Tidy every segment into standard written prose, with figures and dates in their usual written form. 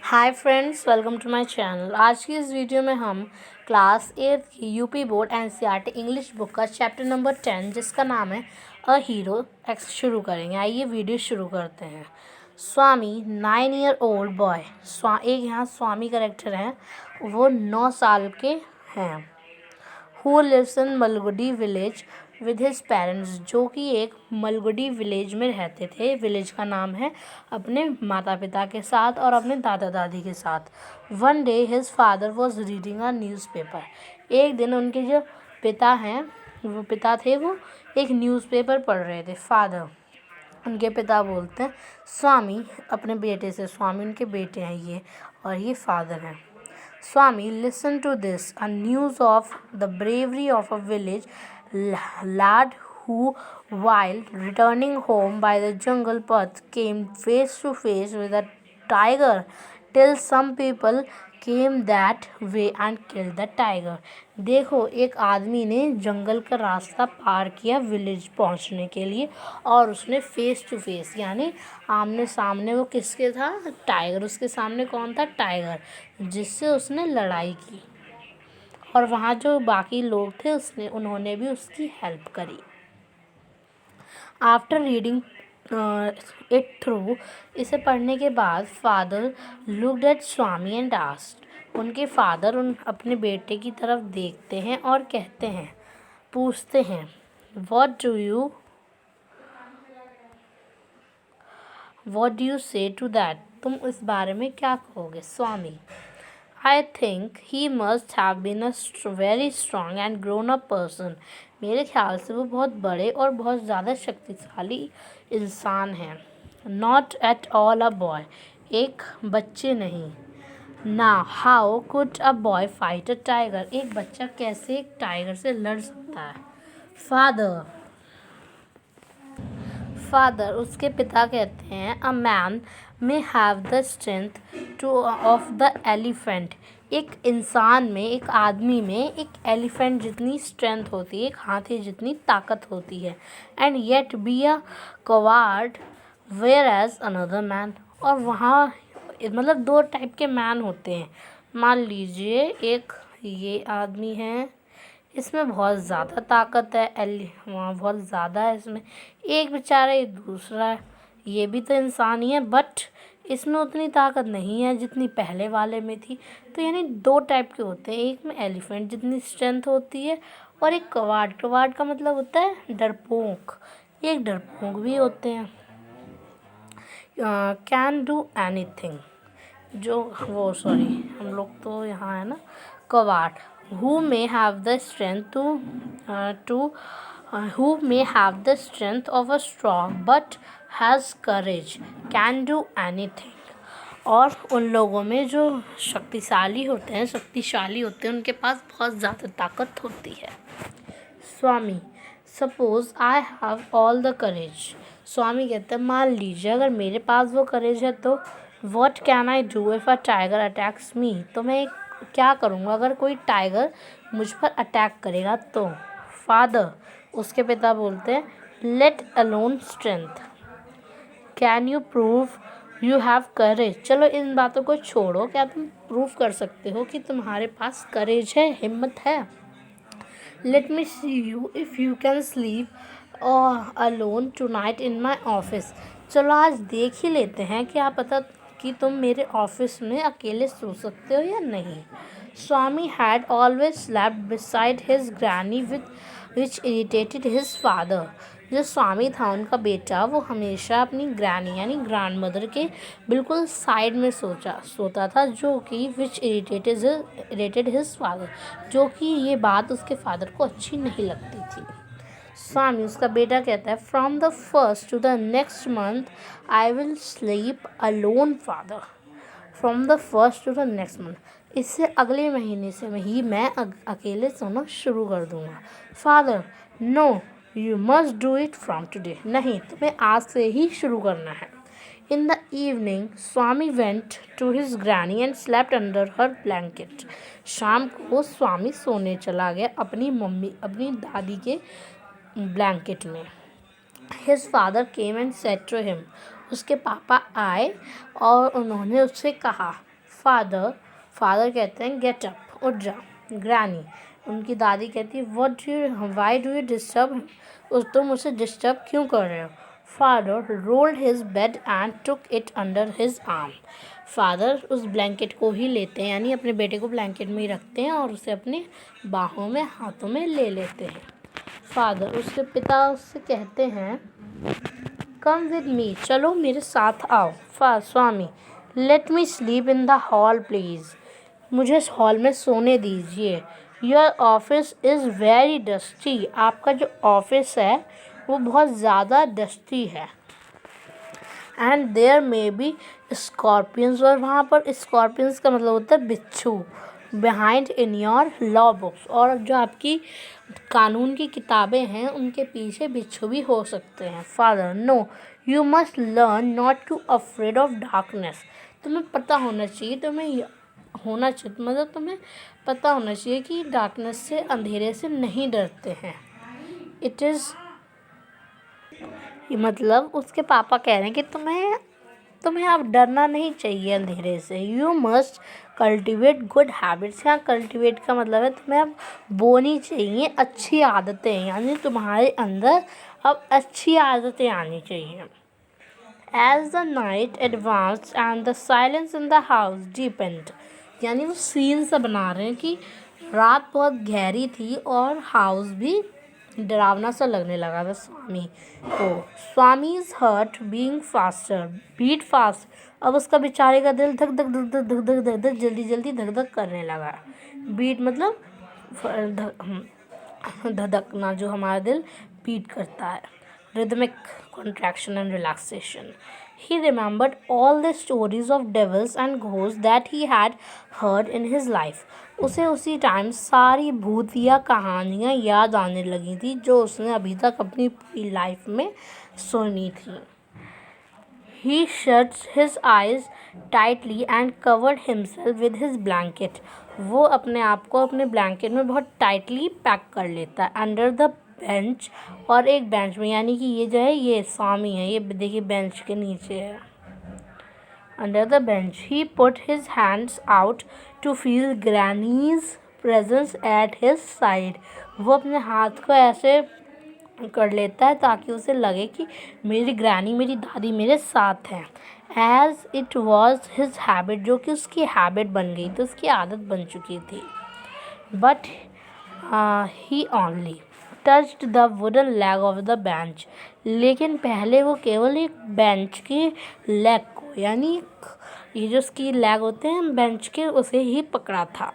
Hi friends, welcome to my channel. आज की इस वीडियो में हम क्लास 8 की UP board NCERT English book का चैप्टर नंबर 10 जिसका नाम है अ हीरो एक्स शुरू करेंगे। आइए वीडियो शुरू करते हैं। स्वामी 9 ईयर ओल्ड बॉय, एक यहाँ स्वामी करेक्टर हैं, वो 9 साल के हैं। Who lives in Malgudi village with his parents, जो कि एक मलगुडी विलेज में रहते थे। विलेज का नाम है, अपने माता पिता के साथ और अपने दादा दादी के साथ। One day his father was reading a newspaper. एक दिन उनके जो पिता हैं, वो एक न्यूज़पेपर पढ़ रहे थे। फादर, उनके पिता बोलते हैं स्वामी अपने बेटे से, स्वामी उनके बेटे हैं ये, और ये फादर हैं। Swami, listen to this. A news of the bravery of a village lad who, while returning home by the jungle path, came face to face with a tiger, till some people came that way and killed the tiger. देखो, एक आदमी ने जंगल का रास्ता पार किया village पहुंचने के लिए, और उसने फेस टू फेस यानी आमने सामने, वो किसके था? टाइगर। उसके सामने कौन था? टाइगर, जिससे उसने लड़ाई की, और वहाँ जो बाकी लोग थे उन्होंने भी उसकी हेल्प करी। आफ्टर रीडिंग इट थ्रू, इसे पढ़ने के बाद father looked at Swami and asked, उनके फादर अपने बेटे की तरफ देखते हैं और कहते हैं, पूछते हैं, व्हाट डू यू से टू दैट, तुम इस बारे में क्या कहोगे? स्वामी, I think he must have been a very strong and grown up person. मेरे ख्याल से वो बहुत बड़े और बहुत ज़्यादा शक्तिशाली इंसान हैं। Not at all a boy. एक बच्चे नहीं। Now, how could a boy fight a tiger? एक बच्चा कैसे एक टाइगर से लड़ सकता है? फादर, उसके पिता कहते हैं, a man may have the strength of the elephant. एक इंसान में, एक आदमी में एक एलिफेंट जितनी स्ट्रेंथ होती है, एक हाथी जितनी ताकत होती है। And yet be a coward whereas another man, और वहाँ मतलब दो टाइप के मैन होते हैं। मान लीजिए एक ये आदमी है, इसमें बहुत ज़्यादा ताकत है, वहाँ बहुत ज़्यादा है इसमें। एक बेचारा, एक दूसरा, ये भी तो इंसान ही है, बट इसमें उतनी ताकत नहीं है जितनी पहले वाले में थी। तो यानी दो टाइप के होते हैं, एक में एलिफेंट जितनी स्ट्रेंथ होती है, और एक कवार्ड। कवार्ड का मतलब होता है डरपोक, एक डरपोक भी होते हैं। कैन डू एनीथिंग, जो वो सॉरी हम लोग तो यहाँ है ना, coward. who may have the strength who may have the strength of a strong but has courage, can do anything। और उन लोगों में जो शक्तिशाली होते हैं, उनके पास बहुत ज़्यादा ताकत होती है। Swami, suppose I have all the courage. Swami कहते हैं, मान लीजिए अगर मेरे पास वो करेज है तो what can I do if a tiger attacks me, तो मैं क्या करूँगा अगर कोई टाइगर मुझ पर अटैक करेगा तो? फादर, उसके पिता बोलते हैं, let alone strength, can you prove you have courage. चलो इन बातों को छोड़ो, क्या तुम प्रूव कर सकते हो कि तुम्हारे पास करेज है, हिम्मत है? Let me see you if you can sleep alone tonight in my office. चलो आज देख ही लेते हैं, क्या पता कि तुम मेरे ऑफिस में अकेले सो सकते हो या नहीं। Swami had always slept beside his granny which irritated his father. जो स्वामी था, उनका बेटा, वो हमेशा अपनी ग्रैनी यानी ग्रैंड मदर के बिल्कुल साइड में सोता था, जो कि विच इरिटेटेड हिज फादर, जो कि ये बात उसके फादर को अच्छी नहीं लगती थी। स्वामी, उसका बेटा, कहता है, from the first to the next month I will sleep alone father. From the first to the next month, इससे अगले महीने से ही मैं अकेले सोना शुरू कर दूंगा। Father, no you must do it from today. नहीं, तुम्हें आज से ही शुरू करना है। In the evening Swami went to his granny and slept under her blanket. शाम को स्वामी सोने चला गया अपनी दादी के ब्लैंकेट में। His father came and said to him, उसके पापा आए और उन्होंने उससे कहा, फादर फादर कहते हैं गेट अप, उठ जा। ग्रैनी उनकी दादी कहती है वाई डू यू डिस्टर्ब, तुम उसे डिस्टर्ब क्यों कर रहे हो। Father rolled his bed and took it under his arm. Father उस ब्लैंकेट को ही लेते हैं, यानी अपने बेटे को ब्लैंकेट में ही रखते हैं और उसे अपनी बाहों में हाथों में ले लेते हैं। फादर उसके पिता उससे कहते हैं कम विद मी, चलो मेरे साथ आओ। Swami let me sleep in the hall please, मुझे इस हॉल में सोने दीजिए। Your office is very dusty, आपका जो ऑफिस है वो बहुत ज़्यादा डस्टी है। And there may be scorpions, और वहाँ पर स्कॉर्पियंस का मतलब होता है बिच्छू। Behind in your law books, और जो आपकी कानून की किताबें हैं उनके पीछे बिच्छू भी हो सकते हैं। Father no, you must learn not to afraid of darkness, तुम्हें पता होना चाहिए, मतलब तुम्हें पता होना चाहिए कि डार्कनेस से, अंधेरे से नहीं डरते हैं। इट इज़, मतलब उसके पापा कह रहे हैं कि तुम्हें अब डरना नहीं चाहिए अंधेरे से। You must cultivate good habits, यहाँ कल्टिवेट का मतलब है तुम्हें अब बोनी चाहिए अच्छी आदतें, यानी तुम्हारे अंदर अब अच्छी आदतें आनी चाहिए। As the night advance and the silence in the house deepened, यानी वो सीन सा बना रहे हैं कि रात बहुत गहरी थी और हाउस भी डरावना सा लगने लगा था स्वामी को। Swami's heart being faster beat fast, अब उसका बेचारे का दिल धक धक धक धक धक धक धक जल्दी जल्दी धक धक करने लगा। बीट मतलब धधकना, जो हमारा दिल बीट करता है। Rhythmic contraction and relaxation. He remembered all the stories of devils and ghosts that he had heard in his life. उसे उसी टाइम सारी भूतिया कहानियाँ याद आने लगी थी जो उसने अभी तक अपनी पूरी लाइफ में सुनी थी। He shut his eyes tightly and covered himself with his blanket. वो अपने आप को अपने ब्लैंकेट में बहुत टाइटली पैक कर लेता है। अंडर द बेंच, और एक बेंच में, यानी कि ये जो है ये स्वामी है, ये देखिए बेंच के नीचे है। Under the bench he put his hands out to feel granny's presence at his side. वो अपने हाथ को ऐसे कर लेता है ताकि उसे लगे कि मेरी ग्रैनी, मेरी दादी मेरे साथ हैं। As it was his habit, जो कि उसकी हैबिट बन गई थी, उसकी आदत बन चुकी थी। But he only touched the wooden leg of the bench, लेकिन पहले वो केवल एक बेंच की लेग को, यानी ये जो उसकी लेग होते हैं बेंच के, उसे ही पकड़ा था।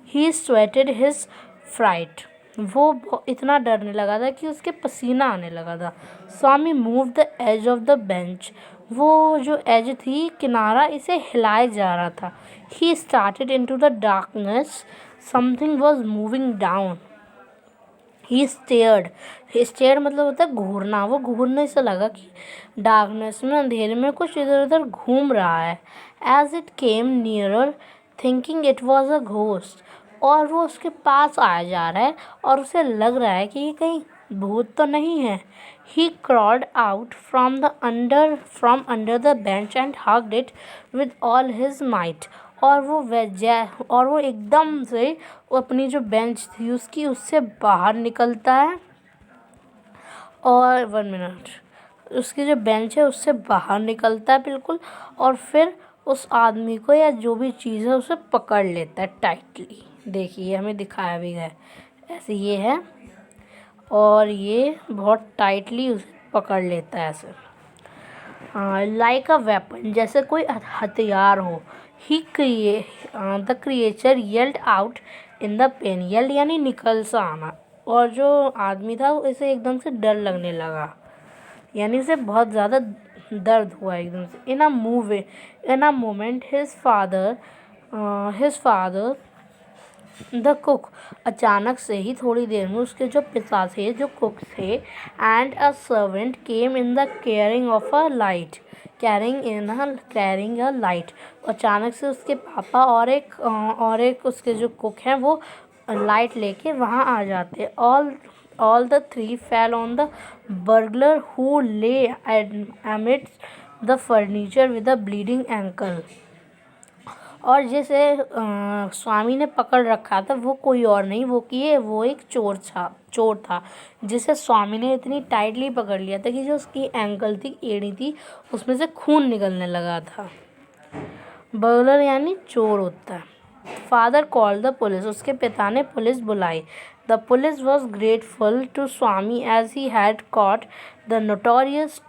ही स्वेटेड हिज फ्राइट, वो इतना डरने लगा था कि उसके पसीना आने लगा था। Swami move the edge of the bench, वो जो एज थी, किनारा, इसे हिलाया जा रहा था। He started into the darkness, something was moving down. He stared मतलब होता है घूरना, वो घूरने से लगा कि डार्कनेस में, अंधेरे में कुछ इधर उधर घूम रहा है। As it came nearer thinking it was a ghost, और वो उसके पास आया जा रहा है और उसे लग रहा है कि ये कहीं भूत तो नहीं है। He crawled out from under the bench and hugged it with all his might, और वो एकदम से वो अपनी जो बेंच थी उससे बाहर निकलता है, और 1 मिनट, उसकी जो बेंच है उससे बाहर निकलता है बिल्कुल, और फिर उस आदमी को या जो भी चीज़ है उसे पकड़ लेता है टाइटली। देखिए हमें दिखाया भी है, ऐसे ये है और ये बहुत टाइटली उसे पकड़ लेता है ऐसे, लाइक अ वेपन, जैसे कोई हथियार हो। The creature yelled out in the pain, yelled यानी निकल सा आना, और जो आदमी था उसे एकदम से डर लगने लगा, यानी उसे बहुत ज़्यादा दर्द हुआ एकदम से। In a moment his father the cook, अचानक से ही थोड़ी देर में उसके जो पिता थे, जो कुक थे, and a servant came in the carrying a light, अचानक से उसके पापा और एक उसके जो कुक हैं वो लाइट लेके वहाँ आ जाते। All the three fell on the burglar who ले amidst the furniture with a bleeding ankle. और जिसे स्वामी ने पकड़ रखा था वो कोई और नहीं वो एक चोर था जिसे स्वामी ने इतनी टाइटली पकड़ लिया था कि जो उसकी एंकल थी, एड़ी थी, उसमें से खून निकलने लगा था। बर्गलर यानी चोर होता है। फादर कॉल्ड द पुलिस, उसके पिता ने पुलिस बुलाई। The police was grateful to Swami as he had caught the notorious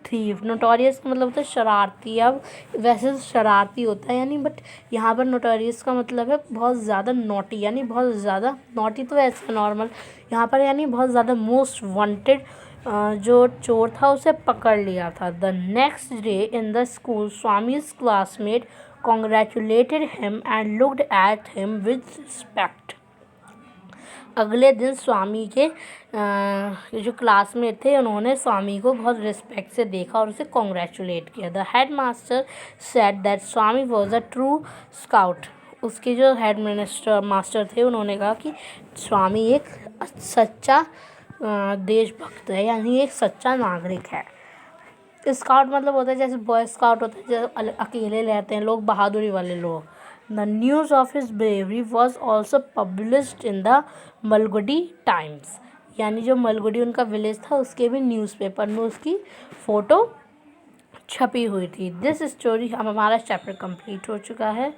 thief. Notorious का मतलब होता है शरारती। अब वैसे शरारती होता है यानी, बट यहाँ पर नोटोरियस का मतलब है बहुत ज़्यादा नॉटी, यानी बहुत ज़्यादा नॉटी तो ऐसा नॉर्मल, यहाँ पर यानी बहुत ज़्यादा मोस्ट वांटेड जो चोर था उसे पकड़ लिया था। The next day in the school Swami's classmate congratulated him and looked at him with respect. अगले दिन स्वामी के जो क्लासमेट थे उन्होंने स्वामी को बहुत रिस्पेक्ट से देखा और उसे कॉन्ग्रेचुलेट किया। The head master said that Swami was a true scout. उसके जो हेड मास्टर थे उन्होंने कहा कि स्वामी एक सच्चा देशभक्त है, यानी एक सच्चा नागरिक है। स्काउट मतलब होता है जैसे बॉय स्काउट होता है, जैसे अकेले रहते हैं लोग, बहादुरी वाले लोग। The news of his bravery was also published in the Malgudi Times, यानी जो मलगुडी उनका विलेज था उसके भी न्यूज़पेपर में उसकी फ़ोटो छपी हुई थी। दिस स्टोरी, अब हमारा चैप्टर कंप्लीट हो चुका है।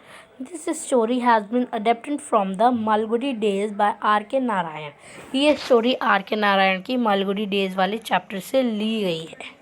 This story has been adapted from the Malgudi days by R K Narayan. ये स्टोरी आर के नारायण की मालगुडी डेज वाले चैप्टर से ली गई है।